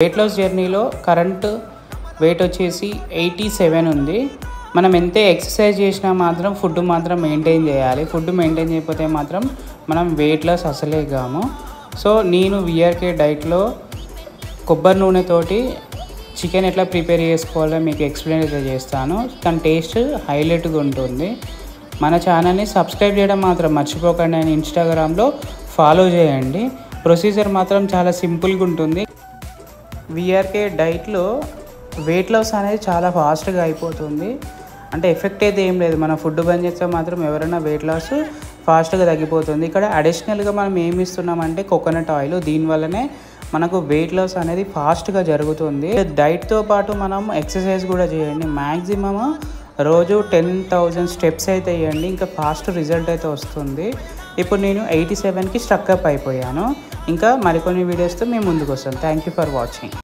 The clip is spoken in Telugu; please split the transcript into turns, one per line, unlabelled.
వెయిట్ లాస్ జర్నీలో కరెంట్ వెయిట్ వచ్చేసి 87 ఉంది. మనం ఎంత ఎక్సర్సైజ్ చేసినా మాత్రం ఫుడ్ మాత్రం మెయింటైన్ చేయాలి. ఫుడ్ మెయింటైన్ చేయకపోతే మాత్రం మనం వెయిట్ లాస్ అసలే కాము. సో నేను విఆర్కే డైట్లో కొబ్బరి నూనెతోటి చికెన్ ఎట్లా ప్రిపేర్ చేసుకోవాలో మీకు ఎక్స్ప్లెయిన్ అయితే చేస్తాను. కానీ టేస్ట్ హైలైట్గా ఉంటుంది. మన ఛానల్ని సబ్స్క్రైబ్ చేయడం మాత్రం మర్చిపోకండి. అండ్ ఇన్స్టాగ్రామ్లో ఫాలో చేయండి. ప్రొసీజర్ మాత్రం చాలా సింపుల్గా ఉంటుంది. విఆర్కే డైట్లో వెయిట్ లాస్ అనేది చాలా ఫాస్ట్గా అయిపోతుంది. అంటే ఎఫెక్ట్ అయితే ఏం లేదు. మన ఫుడ్ బంద్ చేస్తే మాత్రం ఎవరైనా వెయిట్ లాస్ ఫాస్ట్గా తగ్గిపోతుంది. ఇక్కడ అడిషనల్గా మనం ఏమి ఇస్తున్నామంటే కోకోనట్ ఆయిల్. దీనివల్లనే మనకు వెయిట్ లాస్ అనేది ఫాస్ట్గా జరుగుతుంది. డైట్తో పాటు మనం ఎక్సర్సైజ్ కూడా చేయండి. మ్యాక్సిమమ్ రోజు 10,000 స్టెప్స్ అయితే వేయండి. ఇంకా ఫాస్ట్ రిజల్ట్ అయితే వస్తుంది. ఇప్పుడు నేను 87కి స్ట్రక్అప్ అయిపోయాను. ఇంకా మరికొన్ని వీడియోస్తో మేము ముందుకు వస్తాను. Thank you for watching.